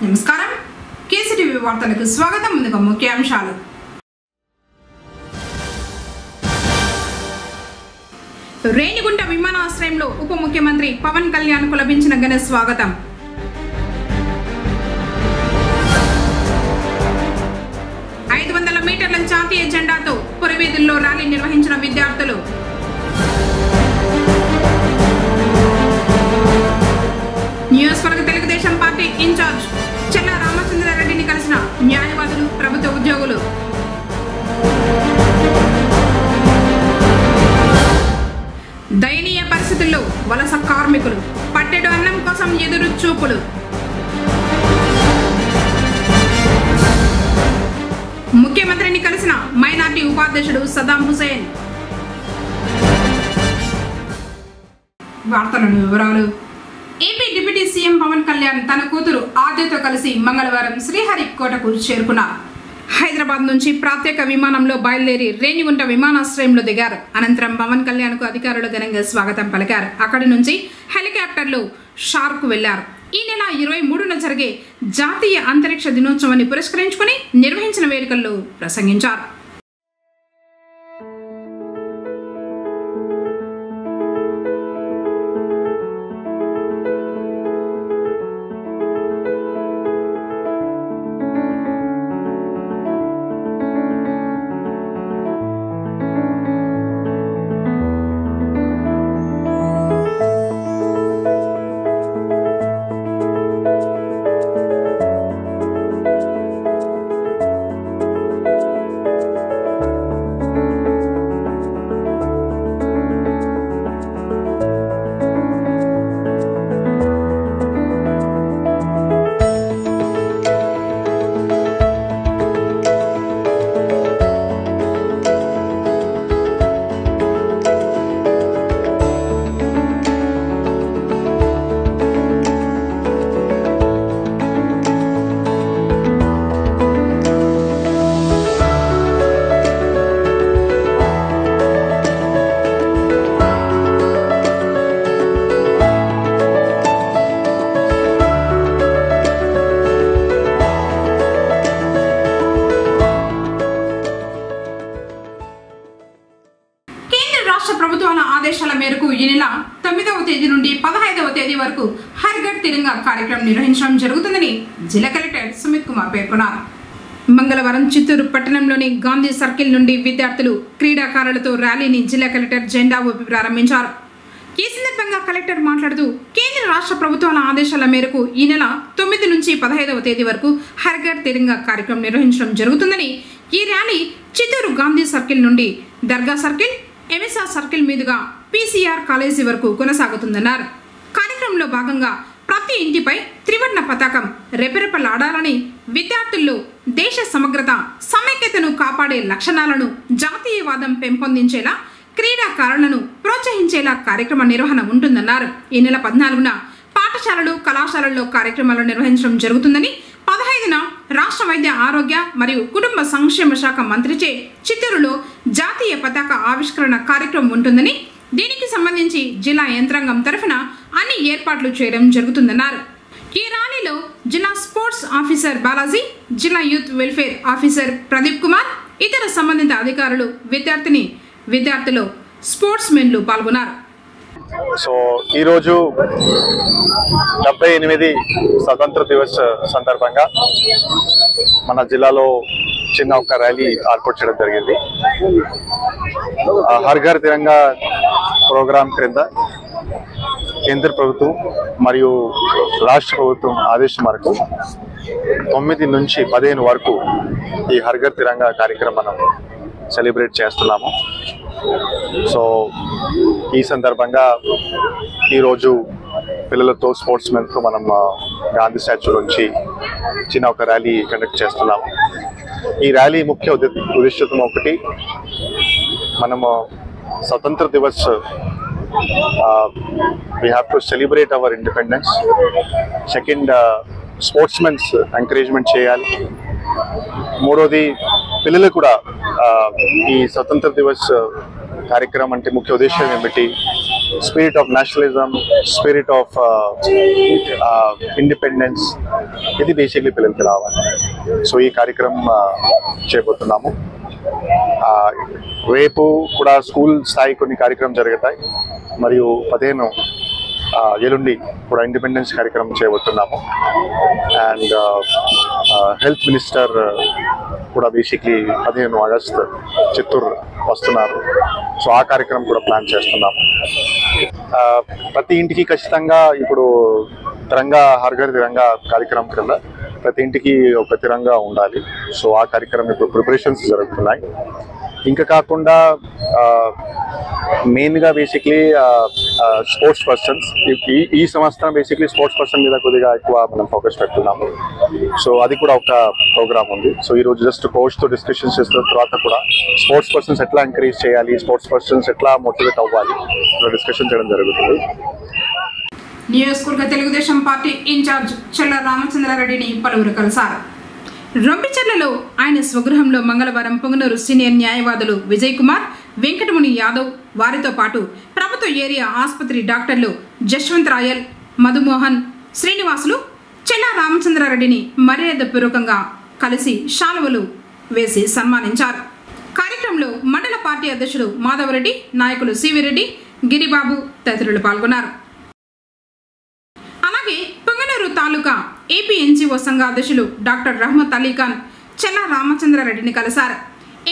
నమస్కారం కేసీటీవీ వార్తలకు స్వాగతం. ముందుగా ముఖ్యాంశాలు. రేణిగుంట విమానాశ్రయంలో ఉప ముఖ్యమంత్రి పవన్ కళ్యాణ్కు లభించిన ఘన స్వాగతం. మీటర్ల జాతీయ జెండాతో పురవీధుల్లో ర్యాలీ నిర్వహించిన విద్యార్థులు. నియోజకవర్గ తెలుగుదేశం పార్టీ ఇన్ఛార్జ్ చెల్లా రామచంద్రారెడ్డిని కలిసిన న్యాయవాదులు, ప్రభుత్వ ఉద్యోగులు. దయనీయ పరిస్థితుల్లో వలస కార్మికులు, పట్టెడు అన్నం కోసం ఎదురు చూపులు. ముఖ్యమంత్రిని కలిసిన మైనార్టీ ఉపాధ్యక్షుడు సదాం హుసేన్. వార్తలను వివరాలు. AP deputy CM Pawan Kalyan తన కూతురు ఆద్యతో కలిసి మంగళవారం శ్రీహరికోటకు చేరుకున్నారు. హైదరాబాద్ నుంచి ప్రత్యేక విమానంలో బయలుదేరి రేణిగుంట విమానాశ్రయంలో దిగారు. అనంతరం పవన్ కళ్యాణ్కు అధికారులు ఘనంగా స్వాగతం పలికారు. అక్కడి నుంచి హెలికాప్టర్లో షార్కు వెళ్లారు. ఈ నెల 23న జరిగే జాతీయ అంతరిక్ష దినోత్సవాన్ని పురస్కరించుకుని నిర్వహించిన వేడుకల్లో ప్రసంగించారు. ప్రభుత్వాల ఆదేశాల మేరకు ఈ నెల 9వ తేదీ నుండి 15వ తేదీ వరకు హర్ ఘర్ తిరంగా కార్యక్రమం నిర్వహించడం జరుగుతుందని జిల్లా కలెక్టర్ సుమిత్ కుమార్ పేర్కొన్నారు. మంగళవారం చిత్తూరు పట్టణంలోని గాంధీ సర్కిల్ నుండి విద్యార్థులు క్రీడాకారులతో ర్యాలీని జిల్లా కలెక్టర్ జెండా ఊపి ప్రారంభించారు. ఈ సందర్భంగా కలెక్టర్ మాట్లాడుతూ కేంద్ర రాష్ట్ర ప్రభుత్వాల ఆదేశాల మేరకు ఈ నెల 9 నుంచి 15వ తేదీ వరకు హర్ ఘర్ తిరంగా కార్యక్రమం నిర్వహించడం జరుగుతుందని, ఈ ర్యాలీ చిత్తూరు గాంధీ సర్కిల్ నుండి దర్గా సర్కిల్, ఎంఎస్ఆర్ సర్కిల్ మీదుగా పీసీఆర్ కాలేజీ వరకు కొనసాగుతుందన్నారు. కార్యక్రమంలో భాగంగా ప్రతి ఇంటిపై త్రివర్ణ పతాకం రెపరెపలాడాలని, విద్యార్థుల్లో దేశ సమగ్రత, సమైక్యతను కాపాడే లక్షణాలను, జాతీయవాదం పెంపొందించేలా, క్రీడాకారులను ప్రోత్సహించేలా కార్యక్రమ నిర్వహణ ఉంటుందన్నారు. ఈ నెల 14న పాఠశాలలు, కళాశాలల్లో కార్యక్రమాలు నిర్వహించడం జరుగుతుందని, 15న రాష్ట్ర వైద్య ఆరోగ్య మరియు కుటుంబ సంక్షేమ శాఖ మంత్రిచే చిత్తూరులో జాతీయ పతాక ఆవిష్కరణ కార్యక్రమం ఉంటుందని, దీనికి సంబంధించి జిల్లా యంత్రాంగం తరఫున అన్ని ఏర్పాట్లు చేయడం జరుగుతుందన్నారు. ఈ ర్యాలీలో జిల్లా స్పోర్ట్స్ ఆఫీసర్ బాలాజీ, జిల్లా youth welfare officer Pradeep Kumar, ఇతర సంబంధిత అధికారులు, విద్యార్థులు, స్పోర్ట్స్ మెన్లు పాల్గొన్నారు. సో ఈరోజు 78 స్వతంత్ర దివస్ సందర్భంగా మన జిల్లాలో చిన్న ఒక ర్యాలీ ఏర్పాటు చేయడం జరిగింది. హర్ ఘర్ తిరంగా ప్రోగ్రాం క్రింద కేంద్ర ప్రభుత్వం మరియు రాష్ట్ర ప్రభుత్వం ఆదేశం మేరకు 9 నుంచి 15 వరకు ఈ హర్ ఘర్ తిరంగా కార్యక్రమం మనం సెలబ్రేట్ చేస్తున్నాము. సో ఈ సందర్భంగా ఈరోజు పిల్లలతో, స్పోర్ట్స్ మెన్తో మనం గాంధీ స్టాచ్యూ నుంచి చిన్న ఒక ర్యాలీ కండక్ట్ చేస్తున్నాము. ఈ ర్యాలీ ముఖ్య ఉద్దేశం ఒకటి, మనము స్వతంత్ర దివస్ we have to celebrate our independence. Second, sportsmens encouragement చేయాలి. మూడోది పిల్లలు కూడా ఈ స్వతంత్ర దివస్ కార్యక్రమం అంటే ముఖ్య ఉద్దేశం ఏమిటి, spirit of nationalism, spirit of independence, ఇది బేసిక్లీ పిల్లలకి రావాలి. సో ఈ కార్యక్రమం చేయబోతున్నాము. రేపు కూడా స్కూల్ స్థాయి కొన్ని కార్యక్రమం జరుగుతాయి. మరియు 15 ఎల్లుండి కూడా ఇండిపెండెన్స్ కార్యక్రమం చేయబోతున్నాము. అండ్ హెల్త్ మినిస్టర్ కూడా బేసిక్లీ 15 ఆగస్టు చిత్తూరు వస్తున్నారు. సో ఆ కార్యక్రమం కూడా ప్లాన్ చేస్తున్నాము. ప్రతి ఇంటికి ఖచ్చితంగా ఇప్పుడు తిరంగా, హర్ ఘర్ తిరంగా కార్యక్రమం కింద ప్రతి ఇంటికి ఒక తిరంగా ఉండాలి. సో ఆ కార్యక్రమం ఇప్పుడు ప్రిపరేషన్స్ జరుగుతున్నాయి. ఇంకా కాకుండా మెయిన్గా బేసిక్లీ స్పోర్ట్స్ పర్సన్స్, ఈ సంవత్సరం బేసిక్లీ స్పోర్ట్స్ పర్సన్ మీద కొద్దిగా ఎక్కువ మనం ఫోకస్ పెడుతున్నాము. సో అది కూడా ఒక ప్రోగ్రామ్ ఉంది. సో ఈరోజు జస్ట్ కోచ్తో డిస్కషన్స్ చేసిన తర్వాత కూడా స్పోర్ట్స్ పర్సన్స్ ఎట్లా ఎంకరేజ్ చేయాలి, స్పోర్ట్స్ పర్సన్స్ ఎట్లా మోటివేట్ అవ్వాలి డిస్కషన్ చేయడం జరుగుతుంది. నియోజకవర్గ తెలుగుదేశం పార్టీ ఇన్ఛార్జ్ చెల్ల రామచంద్రారెడ్డిని పలువురు కలిశారు. రొంపిచెర్లలో ఆయన స్వగృహంలో మంగళవారం పొంగనూరు సీనియర్ న్యాయవాదులు విజయ్ కుమార్, వెంకటముని యాదవ్, వారితో పాటు ప్రభుత్వ ఏరియా ఆసుపత్రి డాక్టర్లు జశ్వంత్ రాయల్, మధుమోహన్, శ్రీనివాసులు చెల్ల రామచంద్రారెడ్డిని మర్యాదపూర్వకంగా కలిసి శాలువలు వేసి సన్మానించారు. కార్యక్రమంలో మండల పార్టీ అధ్యక్షుడు మాధవరెడ్డి, నాయకులు సివిరెడ్డి, గిరిబాబు తదితరులు పాల్గొన్నారు. అలాగే పొంగనూరు తాలూకా ఏపీ ఎన్జీఓ సంఘ అధ్యక్షులు డాక్టర్ రహమత్ అలీఖాన్ చెల్ల రామచంద్రారెడ్డిని కలిశారు.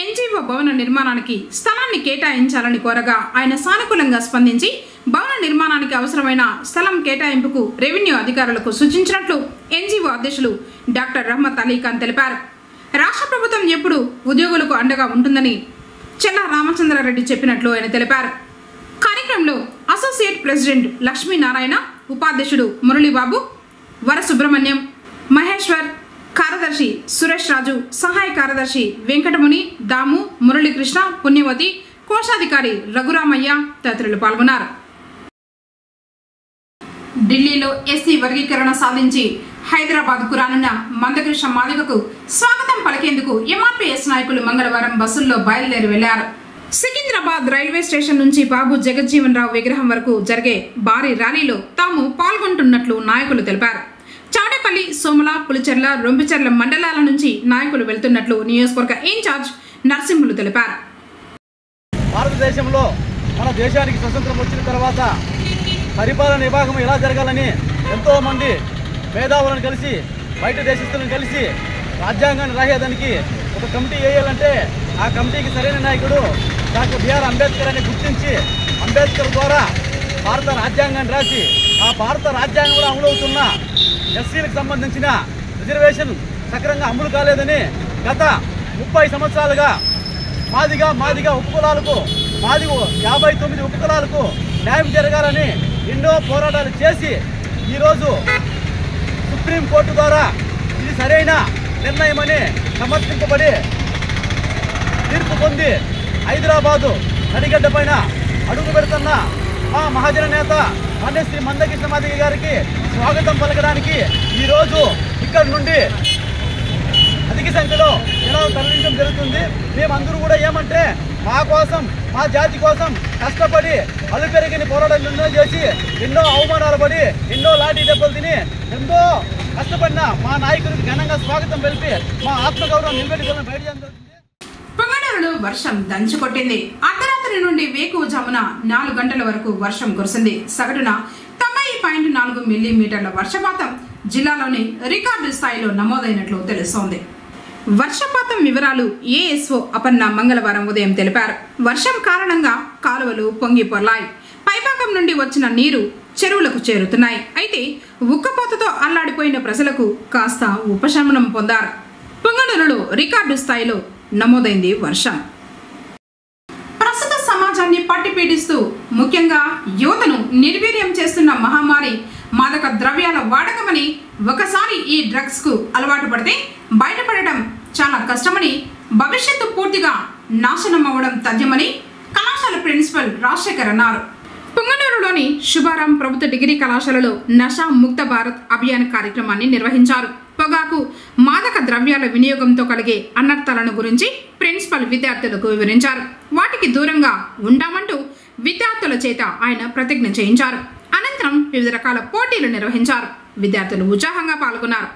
ఎన్జీఓ భవన నిర్మాణానికి స్థలాన్ని కేటాయించాలని కోరగా ఆయన సానుకూలంగా స్పందించి భవన నిర్మాణానికి అవసరమైన స్థలం కేటాయింపుకు రెవెన్యూ అధికారులకు సూచించినట్లు ఎన్జీఓ అధ్యక్షులు డాక్టర్ రహమత్ అలీఖాన్ తెలిపారు. రాష్ట్ర ప్రభుత్వం ఎప్పుడు ఉద్యోగులకు అండగా ఉంటుందని చెల్ల రామచంద్రారెడ్డి చెప్పినట్లు ఆయన తెలిపారు. కార్యక్రమంలో అసోసియేట్ ప్రెసిడెంట్ లక్ష్మీనారాయణ, ఉపాధ్యక్షుడు మురళీబాబు, వర సుబ్రహ్మణ్యం, మహేశ్వర్, కార్యదర్శి సురేష్ రాజు, సహాయ కార్యదర్శి వెంకటముని, దాము, మురళీకృష్ణ, పుణ్యవతి, కోశాధికారి రఘురామయ్య తదితరులు పాల్గొన్నారు. ఢిల్లీలో ఎస్సీ వర్గీకరణ సాధించి హైదరాబాద్కు రానున్న మందకృష్ణ మాదిగకు స్వాగతం పలికేందుకు ఎంఆర్పీఎస్ నాయకులు మంగళవారం బస్సుల్లో బయలుదేరి వెళ్లారు. సికింద్రాబాద్ రైల్వే స్టేషన్ నుంచి బాబు జగజ్జీవన్ రావు విగ్రహం వరకు జరిగే భారీ ర్యాలీలో తాము పాల్గొంటున్నట్లు నాయకులు తెలిపారు. చాడేపల్లి, సోమల, పులిచెర్ల, రొంపిచెర్ల మండలాల నుంచి నాయకులు వెళ్తున్నట్లు నియోజకవర్గ ఇన్ఛార్జ్ నరసింహులు తెలిపారు. భారతదేశంలో మన దేశానికి స్వతంత్రం వచ్చిన తర్వాత పరిపాలన విభాగం ఎలా జరగాలని ఎంతో మంది మేధావులను కలిసి, బయట దేశస్తులను కలిసి రాజ్యాంగాన్ని రాసేదానికి ఒక కమిటీ వేయాలంటే ఆ కమిటీకి సరైన నాయకుడు డాక్టర్ బిఆర్ అంబేద్కర్ అని గుర్తించి అంబేద్కర్ ద్వారా భారత రాజ్యాంగాన్ని రాసి ఆ భారత రాజ్యాంగంలో అమలవుతున్న ఎస్సీలకు సంబంధించిన రిజర్వేషన్ సక్రమంగా అమలు కాలేదని గత 30 సంవత్సరాలుగా మాదిగా ఉపకులాలకు 59 ఉపకులాలకు న్యాయం జరగాలని ఎన్నో పోరాటాలు చేసి ఈరోజు సుప్రీంకోర్టు ద్వారా ఇది సరైన నిర్ణయమని సమర్థింపబడి తీర్పు పొంది హైదరాబాదు నడిగడ్డ పైన అడుగు పెడుతున్న మా మహాజన నేత శ్రీ మందకృష్ణ మాదిగ గారికి స్వాగతం పలకడానికి ఈరోజు ఇక్కడి నుండి అధిక సంఖ్యలో జనాలు తరలించడం జరుగుతుంది. మేమందరూ కూడా ఏమంటే మా కోసం, మా జాతి కోసం కష్టపడి అలుపెరిగిన పోరాటాలు చేసి ఎన్నో అవమానాలు పడి ఎన్నో లాఠీ దెబ్బలు తిని ఎంతో కష్టపడిన మా నాయకుడికి ఘనంగా స్వాగతం తెలిపి మా ఆత్మగౌరవం నిలబెట్టుకోవాలని బయట పొంగనూరులో వర్షం దంచుకొట్టింది. అర్ధరాత్రి నుండి వేకువజామున 4 గంటల వరకు వర్షం కురిసింది. సగటున 90.4 మిల్లీమీటర్ల వర్షపాతం జిల్లాలోని రికార్డు స్థాయిలో నమోదైనట్లు తెలుస్తోంది. వర్షపాతం వివరాలు ఏఎస్ఓ అపర్ణ మంగళవారం ఉదయం తెలిపారు. వర్షం కారణంగా కాలువలు పొంగి పొర్లాయి. పైభాగం నుండి వచ్చిన నీరు చెరువులకు చేరుతున్నాయి. అయితే ఉక్కపోతతో అల్లాడిపోయిన ప్రజలకు కాస్త ఉపశమనం పొందారు. పొంగనూరులో రికార్డు స్థాయిలో నమోదైంది వర్షం. ప్రస్తుత సమాజాన్ని పట్టిపీడిస్తూ ముఖ్యంగా యువతను నిర్వీర్యం చేస్తున్న మహమ్మారి మాదక ద్రవ్యాల వాడకమని, ఒకసారి ఈ డ్రగ్స్ కు అలవాటు పడితే బయటపడటం చాలా కష్టమని, భవిష్యత్తు పూర్తిగా నాశనం అవ్వడం తథ్యమని కళాశాల ప్రిన్సిపల్ రాజశేఖర్ అన్నారు. పొంగనూరులోని శుభారాం ప్రభుత్వ డిగ్రీ కళాశాలలో నషా ముక్త భారత్ అభియాన్ కార్యక్రమాన్ని నిర్వహించారు. పొగాకు, మాదక ద్రవ్యాల వినియోగంతో కలిగే అనర్థాలను గురించి ప్రిన్సిపల్ విద్యార్థులకు వివరించారు. వాటికి దూరంగా ఉంటామంటూ విద్యార్థుల చేత ఆయన ప్రతిజ్ఞ చేయించారు. అనంతరం వివిధ రకాల పోటీలు నిర్వహించారు. విద్యార్థులు ఉత్సాహంగా పాల్గొన్నారు.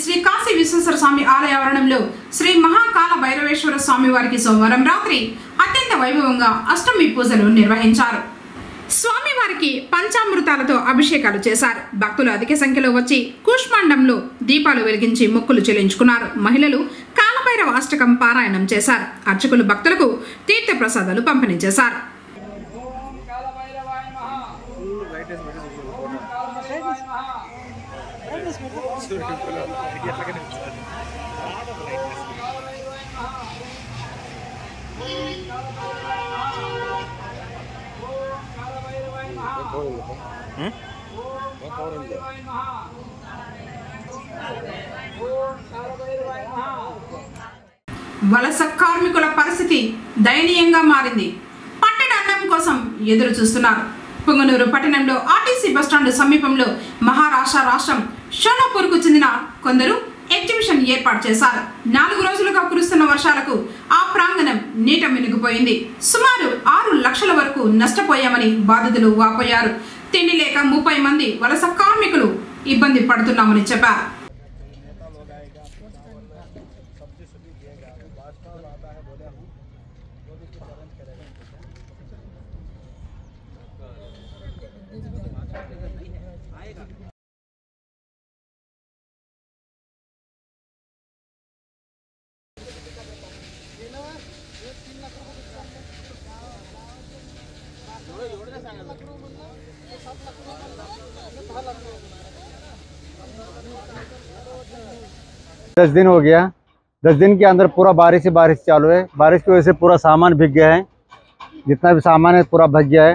శ్రీ కాశీ విశ్వేశ్వర స్వామి ఆలయ ఆవరణంలో శ్రీ మహాకాల భైరవేశ్వర స్వామి వారికి సోమవారం రాత్రి అత్యంత వైభవంగా అష్టమి పూజలు నిర్వహించారు. స్వామివారికి పంచామృతాలతో అభిషేకాలు చేశారు. భక్తులు అధిక సంఖ్యలో వచ్చి కూష్మాండంలో దీపాలు వెలిగించి మొక్కులు చెల్లించుకున్నారు. మహిళలు కాలభైరవ అష్టకం పారాయణం చేశారు. అర్చకులు భక్తులకు తీర్థ ప్రసాదాలు పంపిణీ చేశారు. వలస కార్మికుల పరిస్థితి దయనీయంగా మారింది. పట్టెడు అన్నం కోసం ఎదురు చూస్తున్నారు. పొంగనూరు పట్టణంలో ఆర్టీసీ బస్టాండ్ సమీపంలో మహారాష్ట్ర రాష్ట్రం షోలాపూర్కు చెందిన కొందరు ఎగ్జిబిషన్ ఏర్పాటు చేశారు. 4 రోజులుగా కురుస్తున్న వర్షాలకు ఆ ప్రాంగణం నీట మునిగిపోయింది. సుమారు 6 లక్షల వరకు నష్టపోయామని బాధితులు వాపోయారు. తిండి లేక 30 మంది వలస కార్మికులు ఇబ్బంది పడుతున్నామని చెప్పారు. दस दिन हो गया। 10 दिन के अंदर पूरा बारिश चालू है। बारिश की वजह से पूरा सामान भीग गया है। जितना भी सामान है पूरा भीग गया है।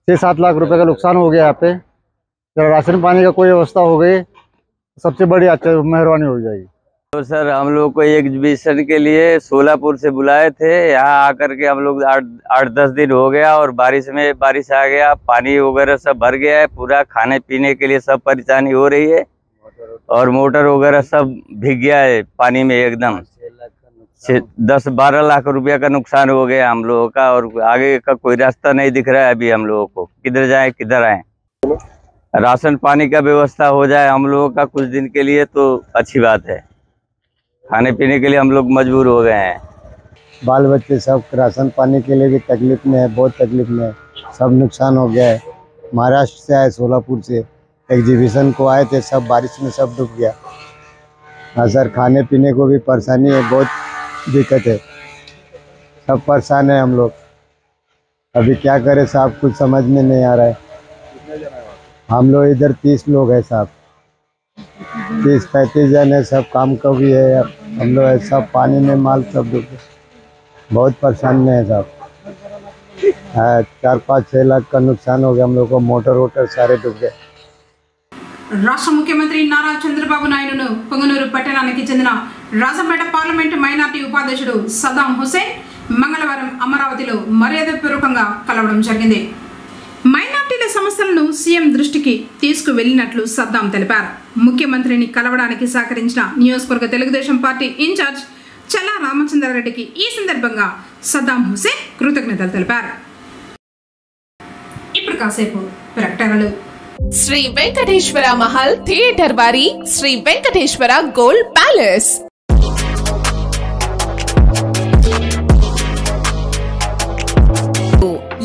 6-7 लाख रुपए का नुकसान हो गया यहाँ पे। जब राशन पानी का कोई व्यवस्था हो गई सबसे बड़ी अच्छा मेहरबानी हो जाएगी। तो सर हम लोग को एग्जीबिशन के लिए सोलापुर से बुलाए थे। यहाँ आकर के हम लोग 8-10 दिन हो गया और बारिश आ गया, पानी वगैरह सब भर गया है। पूरा खाने पीने के लिए सब परेशानी हो रही है और मोटर वगैरह सब भीग गया है पानी में एकदम। 10-12 लाख रुपया का नुकसान हो गया हम लोगों का और आगे का कोई रास्ता नहीं दिख रहा है अभी हम लोगों को। किधर जाए किधर आए। राशन पानी का व्यवस्था हो जाए हम लोगों का कुछ दिन के लिए तो अच्छी बात है। खाने पीने के लिए हम लोग मजबूर हो गए हैं। बाल बच्चे सब राशन पानी के लिए भी तकलीफ में है, बहुत तकलीफ में है। सब नुकसान हो गया है। महाराष्ट्र से आए, सोलापुर से एग्जीबिशन को आए थे, सब बारिश में सब डूब गया। हाँ सर, खाने पीने को भी परेशानी है, बहुत दिक्कत है। सब परेशान है हम लोग। अभी क्या करें साहब, कुछ समझ में नहीं आ रहा है। हम लोग इधर 30 लोग हैं साहब, 30-35 जन है। सब काम का भी है। हम लोग सब पानी में माल सब डूब गए, बहुत परेशान में है साहब। 4-5-6 लाख का नुकसान हो गया हम लोग को। मोटर वोटर सारे डूब गए। రాష్ట్ర ముఖ్యమంత్రి నారా చంద్రబాబు నాయుడును పొంగనూరు పట్టణానికి చెందిన రాజంపేట పార్లమెంటు మైనార్టీ ఉపాధ్యక్షుడు సదాం హుసేన్ మంగళవారం అమరావతిలో మర్యాదపూర్వకంగా కలవడం జరిగింది. మైనార్టీల సమస్యలను సీఎం దృష్టికి తీసుకువెళ్లినట్లు సద్దాం తెలిపారు. ముఖ్యమంత్రిని కలవడానికి సహకరించిన నియోజకవర్గ తెలుగుదేశం పార్టీ ఇన్ఛార్జ్ చల్లా రామచంద్రారెడ్డికి ఈ సందర్భంగా సద్దాం హుసేన్ కృతజ్ఞతలు తెలిపారు. ఇప్పుడు కాసేపు ప్రకటనలు. శ్రీ వెంకటేశ్వర మహల్ థియేటర్ వారి శ్రీ వెంకటేశ్వర గోల్డ్ ప్యాలెస్.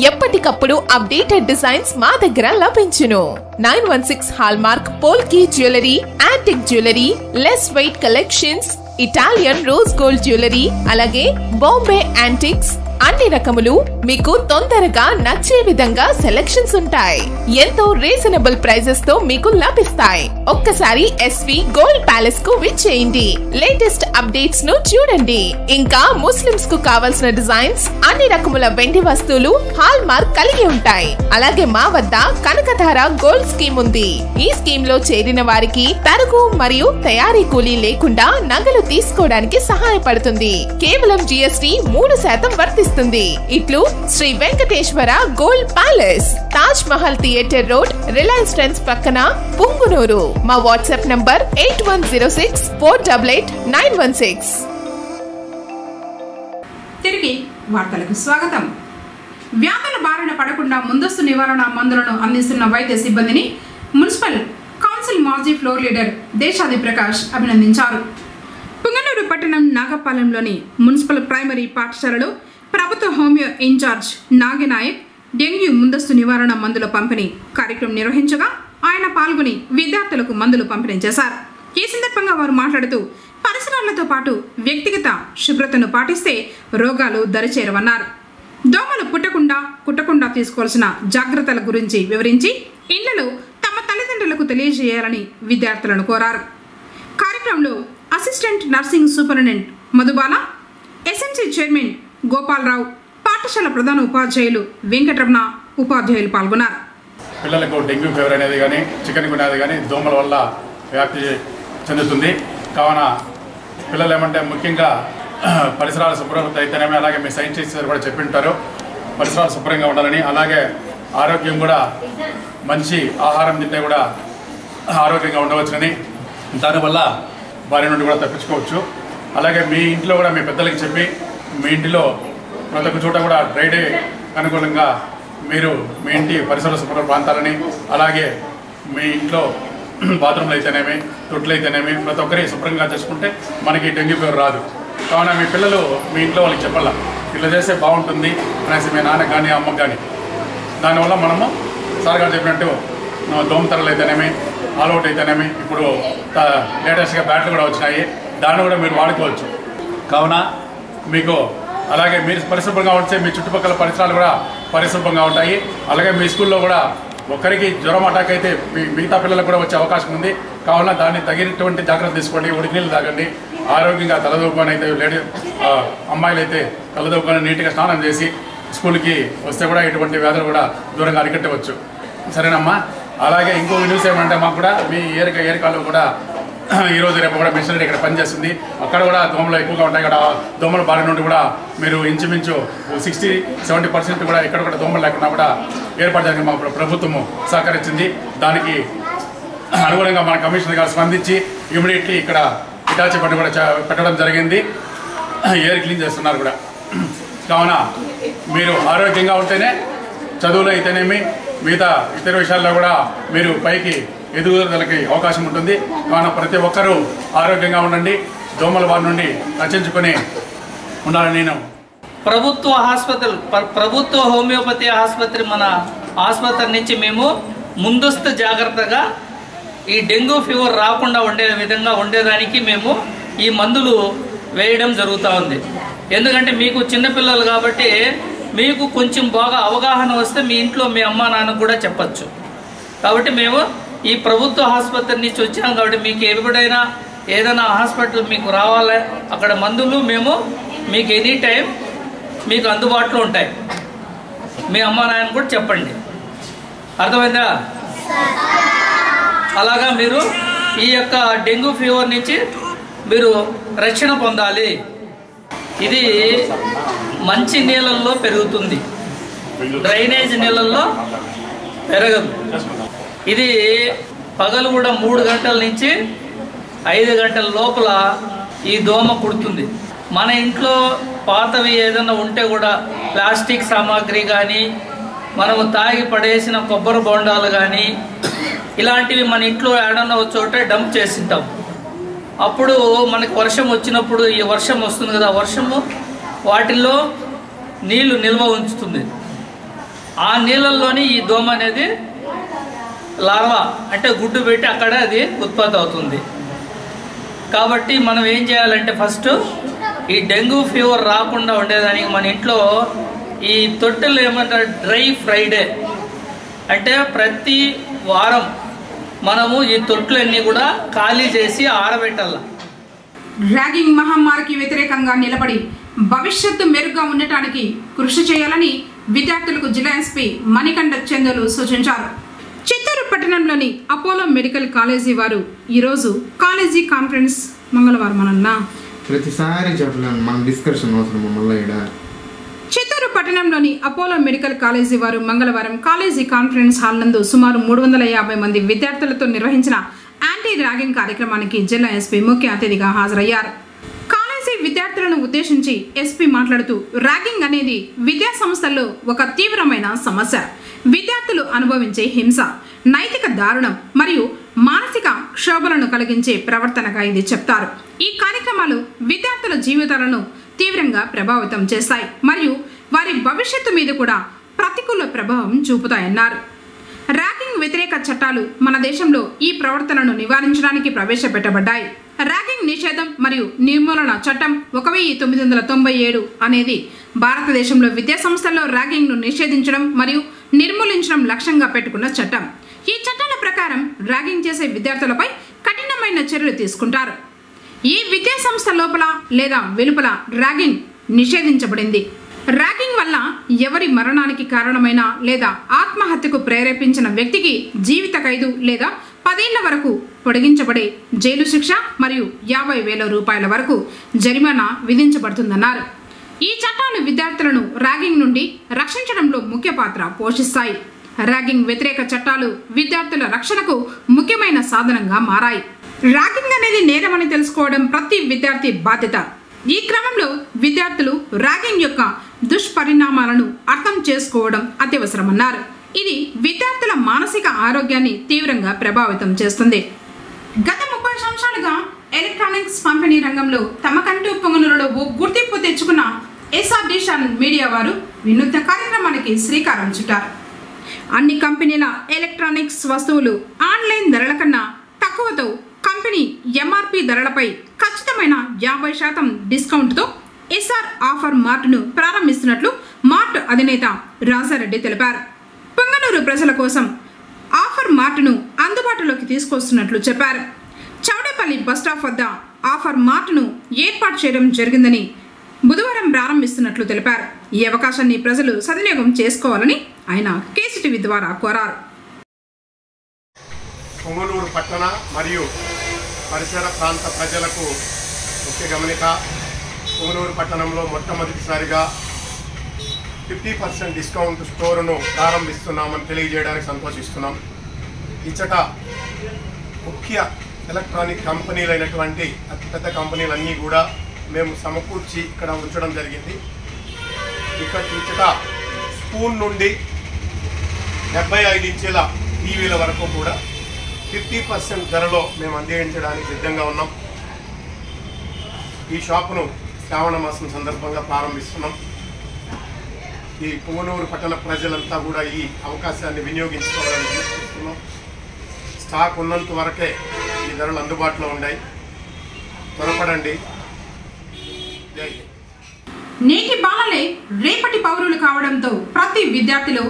ఎప్పటికప్పుడు అప్డేటెడ్ డిజైన్స్ మా దగ్గర లభించును. 916 hallmark polki jewellery, antique jewellery, less weight collections, Italian rose gold jewellery, అలాగే బాంబే యాంటిక్స్ అన్ని రకములు మీకు తొందరగా నచ్చే విధంగా సెలెక్షన్స్ ఉంటాయి. ఎంతో రీజనబుల్ ప్రైజెస్ తో మీకు లభిస్తాయి. ఒక్కసారి ఎస్వి గోల్డ్ ప్యాలెస్ కు విచ్చేయండి. లేటెస్ట్ అప్డేట్స్ ను చూడండి. ఇంకా ముస్లిమ్స్ కు కావాల్సిన డిజైన్స్, అన్ని రకముల వెండి వస్తువులు హాల్ మార్క్ కలిగి ఉంటాయి. అలాగే మా వద్ద కనకధార గోల్డ్ స్కీమ్ ఉంది. ఈ స్కీమ్ లో చేరిన వారికి తరుగు మరియు తయారీ కూలీ లేకుండా నగలు తీసుకోవడానికి సహాయపడుతుంది. కేవలం GST 3% వర్తిస్తుంది. ఇట్లు Sri Venkateswara gold palace, Taj Mahal theatre road, Reliance Trends పక్కన, పుంగునూరు. మా వాట్సాప్ నంబర్ 8106488916. తిరిగి వార్తలకు స్వాగతం. వ్యాధుల బారిన పడకుండా ముందస్తు నివారణ మందులను అందిస్తున్న వైద్య సిబ్బందిని మున్సిపల్ కౌన్సిల్ మాజీ ఫ్లోర్ లీడర్ దేశాది ప్రకాష్ అభినందించారు. పుంగనూరు పట్టణం నాగపాలెంలోని మున్సిపల్ ప్రైమరీ పాఠశాలలో ప్రభుత్వ హోమియో ఇన్ఛార్జ్ నాగనాయక్ డెంగ్యూ ముందస్తు నివారణ మందుల పంపిణీ కార్యక్రమం నిర్వహించగా ఆయన పాల్గొని విద్యార్థులకు మందులు పంపిణీ చేశారు. ఈ సందర్భంగా వారు మాట్లాడుతూ పరిసరాలతో పాటు వ్యక్తిగత శుభ్రతను పాటిస్తే రోగాలు దరిచేరవన్నారు. దోమలు కుట్టకుండా తీసుకోవాల్సిన జాగ్రత్తల గురించి వివరించి ఇళ్లలో తమ తల్లిదండ్రులకు తెలియజేయాలని విద్యార్థులను కోరారు. కార్యక్రమంలో assistant nursing superintendent Madhubala, SMC chairman Gopalarao, పాఠశాల ప్రధాన ఉపాధ్యాయులు వెంకటరమణ, ఉపాధ్యాయులు పాల్గొన్నారు. పిల్లలకు డెంగ్యూ ఫీవర్ అనేది కానీ చికెన్ గుని అనేది కానీ దోమల వల్ల వ్యాప్తి చెందుతుంది. కావున పిల్లలు ఏమంటే ముఖ్యంగా పరిసరాల శుభ్రత అయితేనేమే, అలాగే మీ సైన్స్ టీచర్ కూడా చెప్పింటారు పరిసరాలు శుభ్రంగా ఉండాలని, అలాగే ఆరోగ్యం కూడా మంచి ఆహారం తింటే కూడా ఆరోగ్యంగా ఉండవచ్చునని, దానివల్ల బారి నుండి కూడా తప్పించుకోవచ్చు. అలాగే మీ ఇంట్లో కూడా మీ పెద్దలకి చెప్పి మీ ఇంటిలో ప్రతి ఒక్క చోట కూడా డ్రై డే అనుకూలంగా మీరు మీ ఇంటి పరిసర శుభ్ర ప్రాంతాలని, అలాగే మీ ఇంట్లో బాత్రూమ్లు అయితేనేమి, తొట్లు అయితేనేమి ప్రతి ఒక్కరి శుభ్రంగా చేసుకుంటే మనకి డెంగ్యూ ఫీవర్ రాదు. కావున మీ పిల్లలు మీ ఇంట్లో వాళ్ళకి చెప్పాల ఇట్లా చేస్తే బాగుంటుంది అనేసి, మీ నాన్నకు కానీ అమ్మకు కానీ. దానివల్ల మనము సార్ గారు చెప్పినట్టు దోమతెరలు అయితేనేమి, ఆల్అవుట్ అయితేనేమి, ఇప్పుడు లేటెస్ట్గా బ్యాట్లు కూడా వచ్చినాయి, దాన్ని కూడా మీరు వాడుకోవచ్చు. కావున మీకు అలాగే మీరు పరిశుభ్రంగా ఉంటే మీ చుట్టుపక్కల పరిసరాలు కూడా పరిశుభ్రంగా ఉంటాయి. అలాగే మీ స్కూల్లో కూడా ఒకరికి జ్వరం అటాక్ అయితే మిగతా పిల్లలకు కూడా వచ్చే అవకాశం ఉంది. కావున దాన్ని తగినటువంటి జాగ్రత్త తీసుకోండి. ఉడికి నీళ్ళు తాగండి. ఆరోగ్యంగా తలదూకొని అయితే అమ్మాయిలు అయితే తలదూకొని నీట్గా స్నానం చేసి స్కూల్కి వస్తే కూడా ఇటువంటి వ్యాధులు కూడా దూరంగా అరికట్టవచ్చు. సరేనమ్మా. అలాగే ఇంకో న్యూస్ ఏమంటే మాకు కూడా మీ ఏరికాలో కూడా ఈరోజు రేపు కూడా మిషనరీ ఇక్కడ పనిచేస్తుంది. అక్కడ కూడా దోమలు ఎక్కువగా ఉంటాయి. ఇక్కడ దోమల బారి నుండి కూడా మీరు ఇంచుమించు 60-70% కూడా ఇక్కడ కూడా దోమలు లేకుండా కూడా ఏర్పాటు చేయడానికి మా ప్రభుత్వము సహకరించింది. దానికి అనుగుణంగా మన కమిషనర్ గారు స్పందించి ఇమీడియట్లీ ఇక్కడ ఇటాచీ బండి కూడా పెట్టడం జరిగింది. ఎయిర్ క్లీన్ చేస్తున్నారు కూడా. కావున మీరు ఆరోగ్యంగా ఉంటేనే చదువులో అయితేనేమి, మిగతా ఇతర విషయాల్లో కూడా మీరు పైకి ఎదుగుదలకి అవకాశం ఉంటుంది. కావున ప్రతి ఒక్కరూ ఆరోగ్యంగా ఉండండి. దోమల బారి నుండి రక్షించుకొని ఉండాలని నేను ప్రభుత్వ హోమియోపతి ఆసుపత్రి మన ఆసుపత్రి నుంచి మేము ముందస్తు జాగ్రత్తగా ఈ డెంగ్యూ ఫీవర్ రాకుండా ఉండే విధంగా ఉండేదానికి మేము ఈ మందులు వేయడం జరుగుతూ ఉంది. ఎందుకంటే మీకు చిన్నపిల్లలు కాబట్టి మీకు కొంచెం బాగా అవగాహన వస్తే మీ ఇంట్లో మీ అమ్మా నాన్నకు కూడా చెప్పచ్చు. కాబట్టి మేము ఈ ప్రభుత్వ ఆసుపత్రి నుంచి వచ్చాం కాబట్టి మీకు ఎప్పుడైనా ఏదైనా హాస్పిటల్ మీకు రావాలి, అక్కడ మందులు మేము మీకు ఎనీ టైం మీకు అందుబాటులో ఉంటాయి. మీ అమ్మా నాయన కూడా చెప్పండి. అర్థమైందా? అలాగా మీరు ఈ యొక్క డెంగ్యూ ఫీవర్ నుంచి మీరు రక్షణ పొందాలి. ఇది మంచి నీళ్ళల్లో పెరుగుతుంది, డ్రైనేజ్ నీళ్ళల్లో పెరగదు. ఇది పగలు కూడా 3 గంటల నుంచి 5 గంటల లోపల ఈ దోమ కుడుతుంది. మన ఇంట్లో పాతవి ఏదైనా ఉంటే కూడా ప్లాస్టిక్ సామాగ్రి కానీ, మనము తాగి పడేసిన కొబ్బరి బొండాలు కానీ, ఇలాంటివి మన ఇంట్లో ఏడన్నా చోట డంప్ చేసింటాం. అప్పుడు మనకి వర్షం వచ్చినప్పుడు ఈ వర్షం వస్తుంది కదా, వర్షము వాటిల్లో నీళ్లు నిల్వ ఉంచుతుంది. ఆ నీళ్ళల్లోని ఈ దోమ అనేది లార్వా అంటే గుడ్డు పెట్టి అక్కడ అది ఉత్పత్తి అవుతుంది. కాబట్టి మనం ఏం చేయాలంటే ఫస్ట్ ఈ డెంగ్యూ ఫీవర్ రాకుండా ఉండేదానికి మన ఇంట్లో ఈ తొట్టెలు ఏమంటారు డ్రై ఫ్రైడే అంటే ప్రతి వారం మనము ఈ తొట్లన్నీ కూడా ఖాళీ చేసి ఆరబెట్టాల. ర్యాగింగ్ మహమ్మారికి వ్యతిరేకంగా నిలబడి భవిష్యత్తు మెరుగ్గా ఉండటానికి కృషి చేయాలని విద్యార్థులకు జిల్లా ఎస్పీ మణికంఠ చందులు సూచించారు. చిత్తూరు పట్టణంలోని అపోలో మెడికల్ కాలేజీ వారు ఈరోజు కాలేజీ కాన్ఫరెన్స్ మంగళవారం అన్న ప్రతిసారి చెప్పలేము మన డిస్కషన్ అవసరం మళ్ళీ ఇక్కడ. చిత్తూరు పట్టణంలోని అపోలో మెడికల్ కాలేజీ వారు మంగళవారం కాలేజీ కాన్ఫరెన్స్ హాల్ నందు సుమారు 350 మంది విద్యార్థులతో నిర్వహించిన యాంటీ ర్యాగింగ్ కార్యక్రమానికి జిల్లా ఎస్పీ ముఖ్య అతిథిగా హాజరయ్యారు. కాలేజీ విద్యార్థులను ఉద్దేశించి ఎస్పీ మాట్లాడుతూ ర్యాగింగ్ అనేది విద్యా సంస్థల్లో ఒక తీవ్రమైన సమస్య, విద్యార్థులు అనుభవించే హింస, నైతిక దారుణం మరియు మానసిక క్షోభలను కలిగించే ప్రవర్తనగా ఇది చెప్తారు. ఈ కార్యక్రమాలు విద్యార్థుల జీవితాలను తీవ్రంగా ప్రభావితం చేస్తాయి మరియు వారి భవిష్యత్తు మీద కూడా ప్రతికూల ప్రభావం చూపుతాయన్నారు. ర్యాగింగ్ వ్యతిరేక చట్టాలు మన దేశంలో ఈ ప్రవర్తనను నివారించడానికి ప్రవేశపెట్టబడ్డాయి. ర్యాగింగ్ నిషేధం మరియు నిర్మూలన చట్టం 1997 అనేది భారతదేశంలో విద్యా సంస్థల్లో ర్యాగింగ్ను నిషేధించడం మరియు నిర్మూలించడం లక్ష్యంగా పెట్టుకున్న చట్టం. ఈ చట్టాల ప్రకారం ర్యాగింగ్ చేసే విద్యార్థులపై కఠినమైన చర్యలు తీసుకుంటారు. ఈ విద్యా సంస్థ లోపల లేదా వెలుపల ర్యాగింగ్ నిషేధించబడింది. ర్యాగింగ్ వల్ల ఎవరి మరణానికి కారణమైన లేదా ఆత్మహత్యకు ప్రేరేపించిన వ్యక్తికి జీవిత ఖైదు లేదా 10 ఏళ్ల వరకు పొడిగించబడే జైలు శిక్ష మరియు 50,000 రూపాయల వరకు జరిమానా విధించబడుతుందన్నారు. ఈ చట్టాలు విద్యార్థులను ర్యాగింగ్ నుండి రక్షించడంలో ముఖ్య పాత్ర పోషిస్తాయి. ర్యాగింగ్ వ్యతిరేక చట్టాలు విద్యార్థుల రక్షణకు ముఖ్యమైన సాధనంగా మారాయి. ర్యాగింగ్ అనేది నేరమని తెలుసుకోవడం ప్రతి విద్యార్థి బాధ్యత. ఈ క్రమంలో విద్యార్థులు ర్యాగింగ్ యొక్క దుష్పరిణామాలను అర్థం చేసుకోవడం అత్యవసరమన్నారు. ఇది విద్యార్థుల మానసిక ఆరోగ్యాన్ని తీవ్రంగా ప్రభావితం చేస్తుంది. గత 30 సంవత్సరాలుగా ఎలక్ట్రానిక్స్ పంపిణీ రంగంలో తమకంటూ పొంగనూరులో గుర్తింపు తెచ్చుకున్న ఎస్ఆర్ డిషన్ మీడియా వారు వినూత్న కార్యక్రమానికి శ్రీకారం చుట్టారు. అన్ని కంపెనీల ఎలక్ట్రానిక్స్ వస్తువులు ఆన్లైన్ ధరల కన్నా తక్కువతో కంపెనీ ఎంఆర్పి ధరలపై ఖచ్చితమైన 50% డిస్కౌంట్తో ఎస్ఆర్ ఆఫర్ మార్ట్ను ప్రారంభిస్తున్నట్లు మార్ట్ అధినేత రాజారెడ్డి తెలిపారు. పొంగనూరు ప్రజల కోసం ఆఫర్ మార్ట్ను అందుబాటులోకి తీసుకొస్తున్నట్లు చెప్పారు. చౌడేపల్లి బస్టాప్ వద్ద ఆఫర్ మార్ట్ను ఏర్పాటు చేయడం జరిగిందని బుధవారం ప్రారంభిస్తున్నట్లు తెలిపారు. ఈ అవకాశాన్ని ప్రజలు సద్వినియోగం చేసుకోవాలని ఆయన కేసీటీవీ ద్వారా కోరారు. పొంగనూరు పట్టణ మరియు పరిసర ప్రాంత ప్రజలకు ముఖ్య గమనిక. పొంగనూరు పట్టణంలో మొట్టమొదటిసారిగా 50% డిస్కౌంట్ స్టోరును ప్రారంభిస్తున్నామని తెలియజేయడానికి సంతోషిస్తున్నాం. ఇచ్చట ముఖ్య ఎలక్ట్రానిక్ కంపెనీలైనటువంటి అతిపెద్ద కంపెనీలన్నీ కూడా మేము సమకూర్చి ఇక్కడ ఉంచడం జరిగింది. ఇచ్చట స్పూన్ నుండి 75 ఇంచుల టీవీల వరకు కూడా 50% ధరలో మేము అందించడానికి సిద్ధంగా ఉన్నాం. ఈ షాపును శ్రావణ మాసం సందర్భంగా ప్రారంభిస్తున్నాం. ఈ పొంగనూరు పట్టణ ప్రజలంతా కూడా ఈ అవకాశాన్ని వినియోగించుకోవాలని చూస్తున్నాం. స్టాక్ ఉన్నంత వరకే ఈ ధరలు అందుబాటులో ఉన్నాయి. త్వరపడండి. జై హింద్. నేటి బాలలే రేపటి పౌరులు కావడంతో ప్రతి విద్యార్థిలో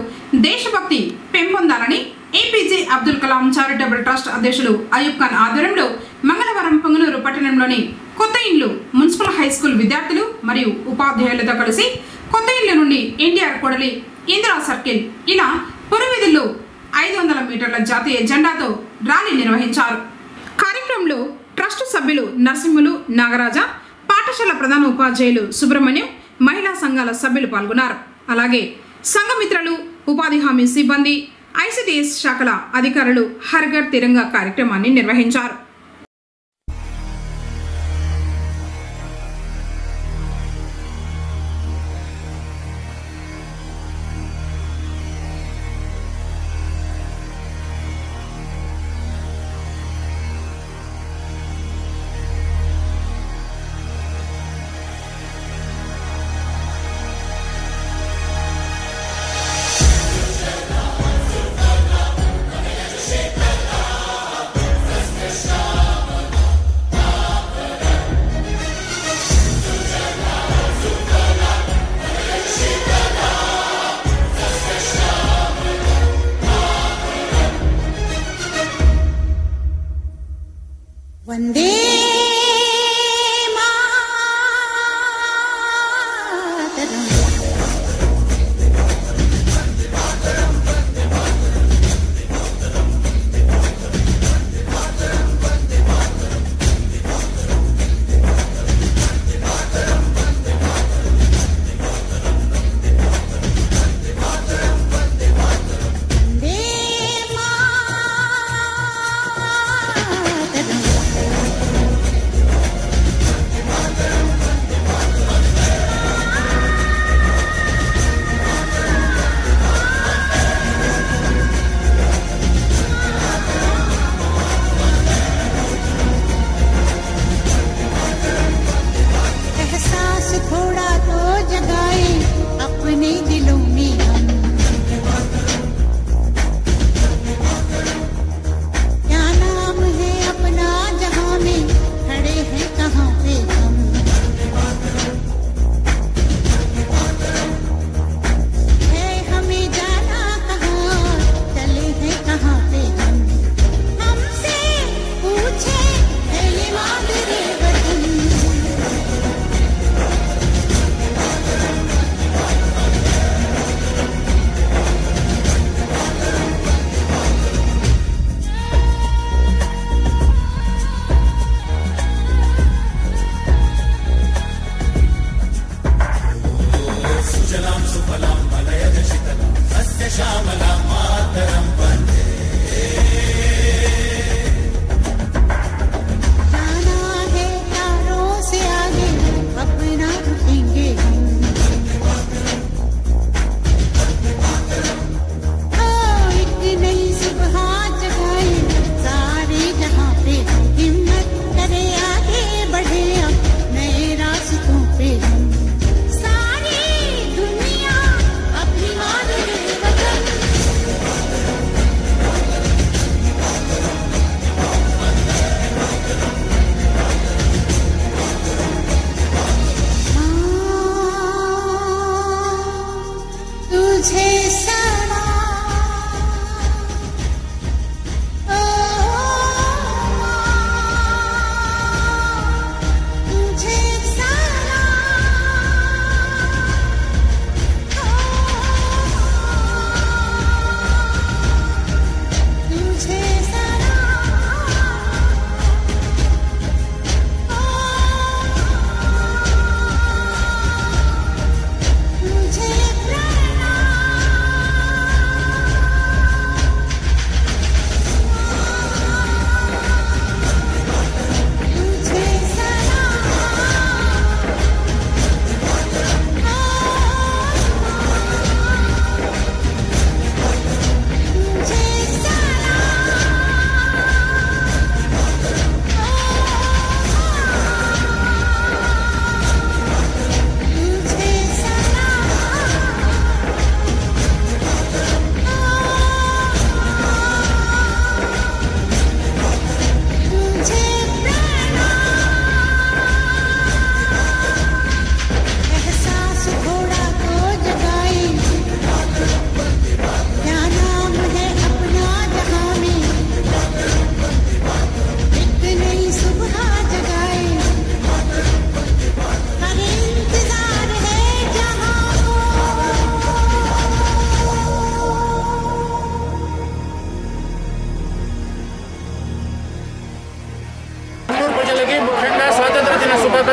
దేశభక్తి పెంపొందాలని APJ Abdul Kalam charitable trust అధ్యక్షులు అయూబ్ ఖాన్ ఆధ్వర్యంలో మంగళవారం పొంగనూరు పట్టణంలోని కొత్త ఇండ్లు మున్సిపల్ హై స్కూల్ విద్యార్థులు మరియు ఉపాధ్యాయులతో కలిసి కొత్త ఇళ్ల నుండి ఎన్టీఆర్ కొడలి, ఇందిరా సర్కిల్ ఇలా పురవీధుల్లో 500 మీటర్ల జాతీయ జెండాతో ర్యాలీ నిర్వహించారు. కార్యక్రమంలో ట్రస్ట్ సభ్యులు నరసింహులు, నాగరాజ, పాఠశాల ప్రధాన ఉపాధ్యాయులు సుబ్రహ్మణ్యం, మహిళా సంఘాల సభ్యులు పాల్గొన్నారు. అలాగే సంఘమిత్రులు, ఉపాధి హామీ సిబ్బంది, ఐసిడిఎస్ శాఖల అధికారులు హర్ ఘర్ తిరంగా కార్యక్రమాన్ని నిర్వహించారు.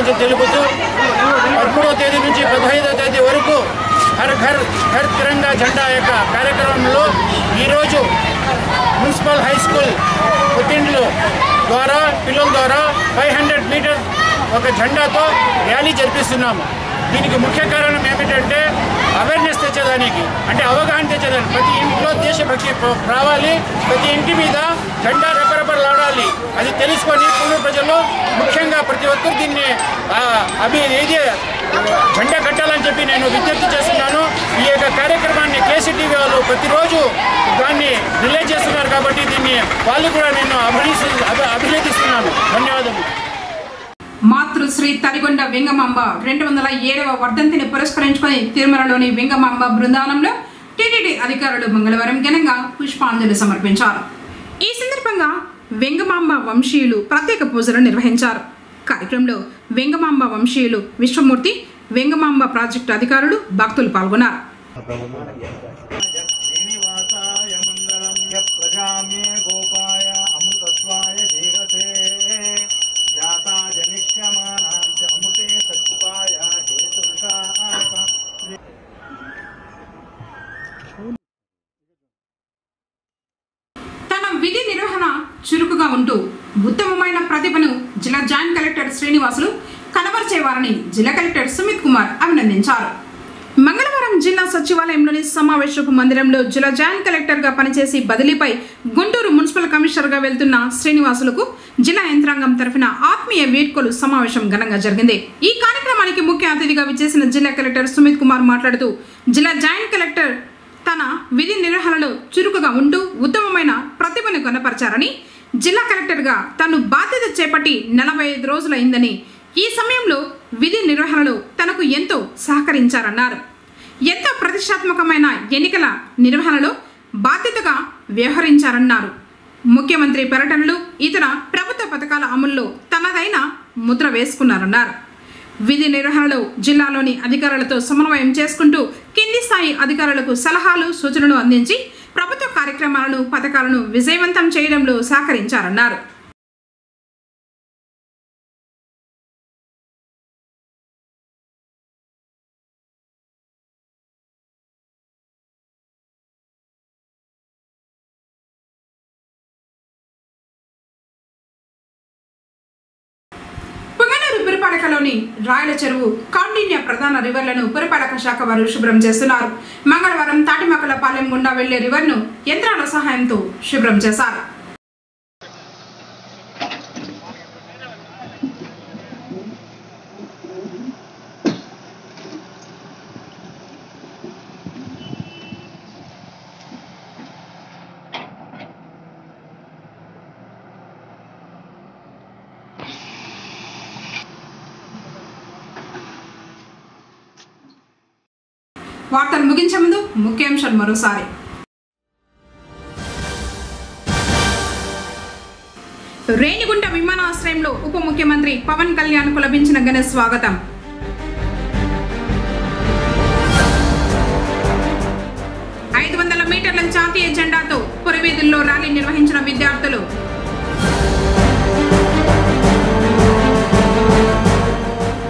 శుభాకాంక్షలు తెలుపుతూ 13వ తేదీ నుంచి 15వ తేదీ వరకు హర్ ఘర్ ఘర్ తిరంగా జెండా యొక్క కార్యక్రమంలో ఈరోజు మున్సిపల్ హై స్కూల్ పుట్టిండ్లు ద్వారా పిల్లల ద్వారా 500 మీటర్ ఒక జెండాతో ర్యాలీ జరిపిస్తున్నాము. దీనికి ముఖ్య కారణం ఏమిటంటే అవేర్నెస్ తెచ్చేదానికి, అంటే అవగాహన తెచ్చేదానికి. ప్రతి ఇంట్లో దేశభక్తి రావాలి, ప్రతి ఇంటి మీద జెండా రెపరెపలాడాలి. అది తెలుసుకొని పూర్వ ప్రజలు ముఖ్యంగా ప్రతి ఒక్కరు దీన్ని జెండా కట్టాలని చెప్పి నేను విజ్ఞప్తి చేస్తున్నాను. ఈ యొక్క కార్యక్రమాన్ని కేసీటీవీ వాళ్ళు ప్రతిరోజు దాన్ని రిలే చేస్తున్నారు కాబట్టి దీన్ని వాళ్ళు కూడా నేను అభినందిస్తున్నాను. ధన్యవాదాలు. మాతృశ్రీ తడిగొండ వెంగమాంబ 207వ వర్ధంతిని పురస్కరించుకొని తిరుమలలోని వెంగమాంబ బృందావనంలో టీటీడీ అధికారులు మంగళవారం ఘనంగా పుష్పాంజలి సమర్పించారు. ఈ సందర్భంగా వెంగమాంబ వంశీయులు ప్రత్యేక పూజలు నిర్వహించారు. కార్యక్రమంలో వెంగమాంబ వంశీయులు విశ్వమూర్తి, వెంగమాంబ ప్రాజెక్టు అధికారులు, భక్తులు పాల్గొన్నారు. తన విధి నిర్వహణ చురుకుగా ఉంటూ ఉత్తమమైన ప్రతిభను జిల్లా జాయింట్ కలెక్టర్ శ్రీనివాసులు కనబరిచేవారని జిల్లా కలెక్టర్ సుమిత్ కుమార్ అభినందించారు. మంగళవారం జిల్లా సచివాలయంలోని సమావేశపు మందిరంలో జిల్లా జాయింట్ కలెక్టర్గా పనిచేసి బదిలీపై గుంటూరు మున్సిపల్ కమిషనర్గా వెళ్తున్న శ్రీనివాసులకు జిల్లా యంత్రాంగం తరఫున ఆత్మీయ వేడుకలు సమావేశం ఘనంగా జరిగింది. ఈ కార్యక్రమానికి ముఖ్య అతిథిగా విచ్చేసిన జిల్లా కలెక్టర్ సుమిత్ కుమార్ మాట్లాడుతూ జిల్లా జాయింట్ కలెక్టర్ తన విధి నిర్వహణలో చురుకుగా ఉంటూ ఉత్తమమైన ప్రతిభను కనపరిచారని, జిల్లా కలెక్టర్గా తను బాధ్యత చేపట్టి 45 రోజులైందని, ఈ సమయంలో విధి నిర్వహణలో తనకు ఎంతో సహకరించారన్నారు. ఎంతో ప్రతిష్టాత్మకమైన ఎన్నికల నిర్వహణలో బాధ్యతగా వ్యవహరించారన్నారు. ముఖ్యమంత్రి పర్యటనలు, ఇతర ప్రభుత్వ పథకాల అమలులో తనదైన ముద్ర వేసుకున్నారన్నారు. విధి నిర్వహణలో జిల్లాలోని అధికారులతో సమన్వయం చేసుకుంటూ కింది స్థాయి అధికారులకు సలహాలు, సూచనలు అందించి ప్రభుత్వ కార్యక్రమాలను, పథకాలను విజయవంతం చేయడంలో సహకరించారన్నారు. పురపాలకలోని రాయల చెరువు, కౌండిన్య ప్రధాన రివర్లను పురపాలక శాఖ వారు శుభ్రం చేస్తున్నారు. మంగళవారం తాటిమక్కలపాలెం గుండా వెళ్లే రివర్ను యంత్రాల సహాయంతో శుభ్రం చేశారు. వార్తలు ముగించే ముందు ముఖ్యాంశాలు మరోసారి. రేణిగుంట విమానాశ్రయంలో ఉప ముఖ్యమంత్రి పవన్ కళ్యాణ్కు లభించిన ఘన స్వాగతం. మీటర్ల జాతీయ జెండాతో పురవీధుల్లో ర్యాలీ నిర్వహించిన విద్యార్థులు.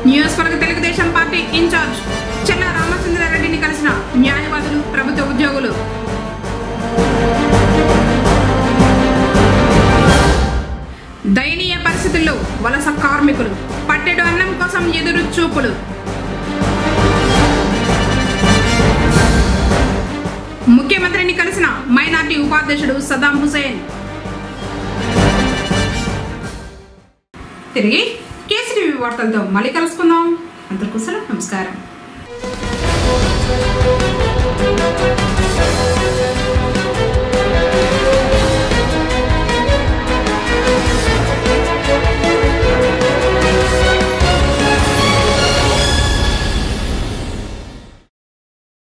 నియోజకవర్గ తెలుగుదేశం పార్టీ ఇన్ఛార్జ్ చెల్ల రామచంద్రారెడ్డిని కలిసిన న్యాయవాదులు, ప్రభుత్వ ఉద్యోగులు. దయనీయ పరిస్థితుల్లో వలస కార్మికులు, పట్టెడు అన్నం కోసం ఎదురు చూపులు. ముఖ్యమంత్రిని కలిసిన మైనార్టీ ఉపాధ్యక్షుడు సదాం హుసేన్. తిరిగి కేసీటీవీ వార్తలతో మళ్ళీ కలుసుకుందాం. అందరికీ నమస్కారం.